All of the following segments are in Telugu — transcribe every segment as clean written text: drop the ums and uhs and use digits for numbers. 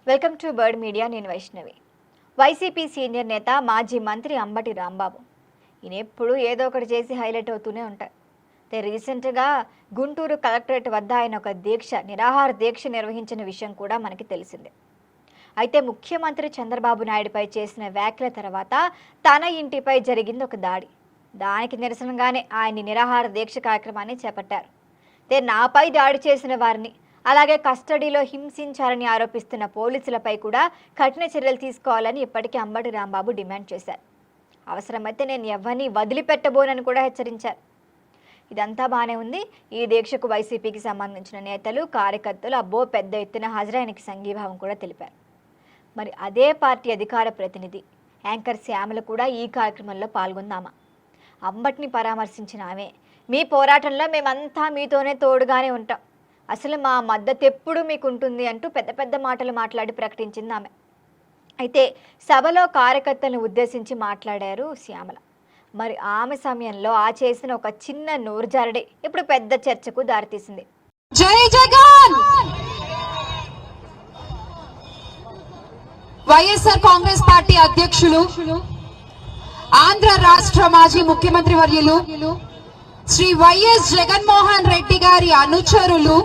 Welcome to bird media. నేను వైష్ణవి. వైసీపీ సీనియర్ నేత మాజీ మంత్రి అంబటి రాంబాబు ఈయన ఎప్పుడు ఏదో ఒకటి చేసి హైలైట్ అవుతూనే ఉంటారు. రీసెంట్గా గుంటూరు కలెక్టరేట్ వద్ద ఆయన ఒక నిరాహార దీక్ష నిర్వహించిన విషయం కూడా మనకి తెలిసిందే. అయితే ముఖ్యమంత్రి చంద్రబాబు నాయుడుపై చేసిన వ్యాఖ్యల తర్వాత తన ఇంటిపై జరిగింది ఒక దాడి. దానికి నిరసనగానే ఆయన నిరాహార దీక్ష కార్యక్రమాన్ని చేపట్టారు. నాపై దాడి చేసిన వారిని, అలాగే కస్టడీలో హింసించారని ఆరోపిస్తున్న పోలీసులపై కూడా కఠిన చర్యలు తీసుకోవాలని ఇప్పటికీ అంబటి రాంబాబు డిమాండ్ చేశారు. అవసరమైతే నేను ఎవరిని వదిలిపెట్టబోనని కూడా హెచ్చరించారు. ఇదంతా బాగానే ఉంది. ఈ దీక్షకు వైసీపీకి సంబంధించిన నేతలు, కార్యకర్తలు పెద్ద ఎత్తున హాజరైనకి సంఘీభావం కూడా తెలిపారు. మరి అదే పార్టీ అధికార ప్రతినిధి యాంకర్ శ్యామల కూడా ఈ కార్యక్రమంలో పాల్గొందామా. అంబటిని పరామర్శించిన ఆమె, మీ పోరాటంలో మేమంతా మీతోనే తోడుగానే ఉంటాం, అసలు మా మద్దతు ఎప్పుడు మీకు ఉంటుంది అంటూ పెద్ద పెద్ద మాటలు మాట్లాడి ప్రకటించింది ఆమె. అయితే సభలో కార్యకర్తలను ఉద్దేశించి మాట్లాడారు శ్యామల. మరి ఆమె సమయంలో చేసిన ఒక చిన్న నోరుజారడే ఇప్పుడు పెద్ద చర్చకు దారితీసింది. జై జగన్! వైఎస్ఆర్ కాంగ్రెస్ పార్టీ అధ్యక్షులు, ఆంధ్ర రాష్ట్ర మాజీ ముఖ్యమంత్రి వర్యులు శ్రీ వైఎస్ జగన్మోహన్ రెడ్డి గారి అనుచరులు,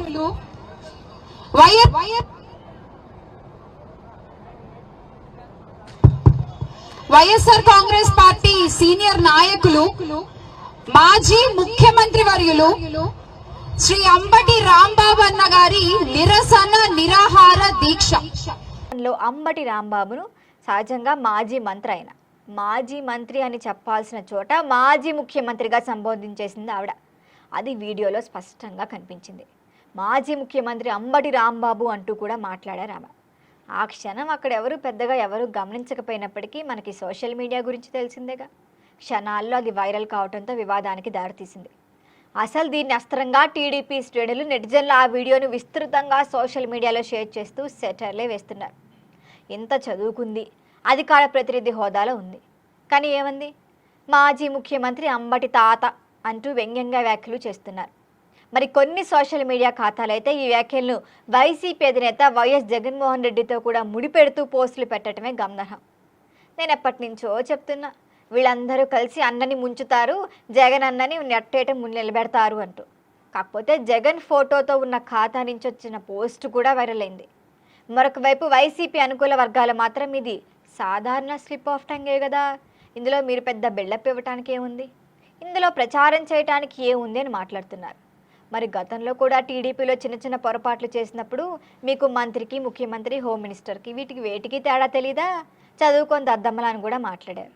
వైఎస్ఆర్ కాంగ్రెస్ పార్టీ సీనియర్ నాయకులు, మాజీ ముఖ్యమంత్రి వర్యులు శ్రీ అంబటి రాంబాబు అన్న గారి నిరాహార దీక్ష. అంబటి రాంబాబును సహజంగా మాజీ మంత్రి అని చెప్పాల్సిన చోట మాజీ ముఖ్యమంత్రిగా సంబోధించేసింది ఆవిడ. అది వీడియోలో స్పష్టంగా కనిపించింది. మాజీ ముఖ్యమంత్రి అంబటి రాంబాబు అంటూ కూడా మాట్లాడారు ఆమె. ఆ క్షణం అక్కడ ఎవరు గమనించకపోయినప్పటికీ మనకి సోషల్ మీడియా గురించి తెలిసిందేగా. క్షణాల్లో అది వైరల్ కావడంతో వివాదానికి దారితీసింది. అసలు దీన్ని అస్త్రంగా టీడీపీ శ్రేణులు, నెటిజన్లు ఆ వీడియోను విస్తృతంగా సోషల్ మీడియాలో షేర్ చేస్తూ సెటర్లే వేస్తున్నారు. ఇంత చదువుకుంది, అధికార ప్రతినిధి హోదాలో ఉంది, కానీ ఏమంది, మాజీ ముఖ్యమంత్రి అంబటి తాత అంటూ వ్యంగ్యంగా వ్యాఖ్యలు చేస్తున్నారు. మరి కొన్ని సోషల్ మీడియా ఖాతాలైతే ఈ వ్యాఖ్యలను వైసీపీ అధినేత వైఎస్ జగన్మోహన్ రెడ్డితో కూడా ముడిపెడుతూ పోస్టులు పెట్టడమే గమనార్హం. నేను ఎప్పటి నుంచో చెప్తున్నా, వీళ్ళందరూ కలిసి అన్నని ముంచుతారు, జగన్ అన్నని నెట్టేట నిలబెడతారు అంటూ. కాకపోతే జగన్ ఫోటోతో ఉన్న ఖాతా నుంచి వచ్చిన పోస్టు కూడా వైరల్ అయింది. మరొక వైపు వైసీపీ అనుకూల వర్గాలు మాత్రం ఇది సాధారణ స్లిప్ ఆఫ్ టంగే కదా, ఇందులో మీరు పెద్ద బిల్డప్ ఇవ్వటానికి ఏముంది, ఇందులో ప్రచారం చేయడానికి ఏముంది అని మాట్లాడుతున్నారు. మరి గతంలో కూడా టీడీపీలో చిన్న పొరపాట్లు చేసినప్పుడు మీకు మంత్రికి, ముఖ్యమంత్రి, హోమ్ మినిస్టర్కి వేటికి తేడా తెలీదా, చదువుకొని దద్దమ్మలా అని కూడా మాట్లాడారు.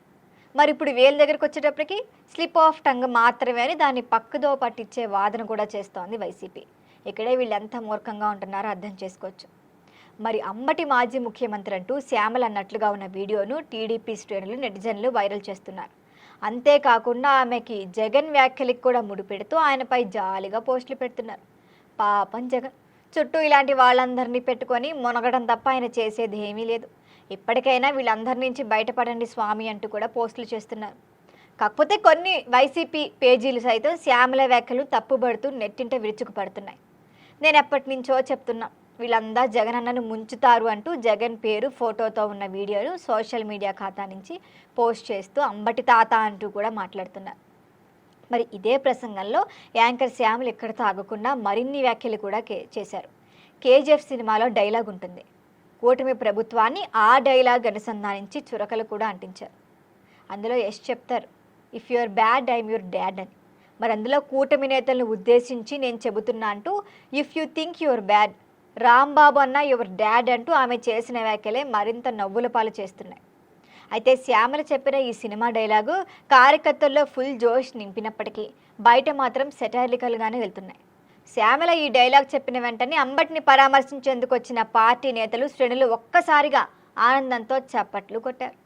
మరి ఇప్పుడు వీళ్ళ దగ్గరకు వచ్చేటప్పటికి స్లిప్ ఆఫ్ టంగ్ మాత్రమే అని దాన్ని పక్కదో పట్టించే వాదన కూడా చేస్తోంది వైసీపీ. ఇక్కడే వీళ్ళు ఎంత మూర్ఖంగా ఉంటున్నారో అర్థం చేసుకోవచ్చు. మరి అంబటి మాజీ ముఖ్యమంత్రి అంటూ శ్యామల అన్నట్లుగా ఉన్న వీడియోను టీడీపీ శ్రేణులు, నెటిజన్లు వైరల్ చేస్తున్నారు. అంతేకాకుండా ఆమెకి జగన్ వ్యాఖ్యలకు కూడా ముడిపెడుతూ ఆయనపై జాలిగా పోస్టులు పెడుతున్నారు. పాపం జగన్ చుట్టూ ఇలాంటి వాళ్ళందరినీ పెట్టుకొని మునగడం తప్ప ఆయన చేసేది ఏమీ లేదు. ఇప్పటికైనా వీళ్ళందరి నుంచి బయటపడండి స్వామి అంటూ కూడా పోస్టులు చేస్తున్నారు. కాకపోతే కొన్ని వైసీపీ పేజీలు సైతం శ్యామల వ్యాఖ్యలు తప్పుబడుతూ నెట్టింట విరుచుకుపడుతున్నాయి. నేను ఎప్పటి నుంచో చెప్తున్నా, వీళ్ళందరూ జగన్ అన్నను ముంచుతారు అంటూ జగన్ పేరు, ఫోటోతో ఉన్న వీడియోను సోషల్ మీడియా ఖాతా నుంచి పోస్ట్ చేస్తూ అంబటి తాత అంటూ కూడా మాట్లాడుతున్నారు. మరి ఇదే ప్రసంగంలో యాంకర్ శ్యామలు ఎక్కడితో ఆగకుండా మరిన్ని వ్యాఖ్యలు కూడా చేశారు. కేజీఎఫ్ సినిమాలో డైలాగ్ ఉంటుంది, కూటమి ప్రభుత్వాన్ని ఆ డైలాగ్ అనుసంధానించి చురకలు కూడా అంటించారు. అందులో యశ్ చెప్తారు, if your bad I'm your dad అని. మరి అందులో కూటమి నేతలను ఉద్దేశించి నేను చెబుతున్నా అంటూ if you think your bad, Rambabu అన్న యువర్ డాడ్ అంటూ ఆమె చేసిన వ్యాఖ్యలే మరింత నవ్వుల పాలు చేస్తున్నాయి. అయితే శ్యామల చెప్పిన ఈ సినిమా డైలాగు కార్యకర్తల్లో ఫుల్ జోష్ నింపినప్పటికీ బయట మాత్రం సెటారికల్గానే వెళ్తున్నాయి. శ్యామల ఈ డైలాగ్ చెప్పిన వెంటనే అంబటిని పరామర్శించేందుకు వచ్చిన పార్టీ నేతలు, శ్రేణులు ఒక్కసారిగా ఆనందంతో చప్పట్లు కొట్టారు.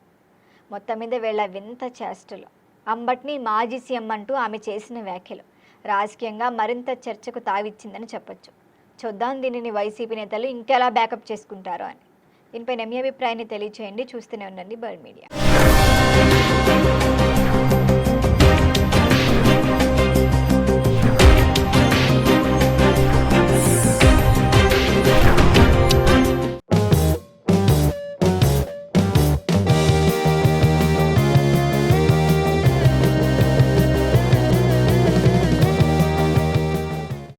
మొత్తం మీద వీళ్ళ వింత చేష్టలు, అంబటిని మాజీ సీఎం అంటూ ఆమె చేసిన వ్యాఖ్యలు రాజకీయంగా మరింత చర్చకు తావిచ్చిందని చెప్పొచ్చు. చూద్దాం దీనిని వైసీపీ నేతలు ఇంకెలా బ్యాకప్ చేసుకుంటారో అని. దీనిపై మీ అభిప్రాయాన్ని తెలియచేయండి. చూస్తూనే ఉండండి బర్డ్ మీడియా.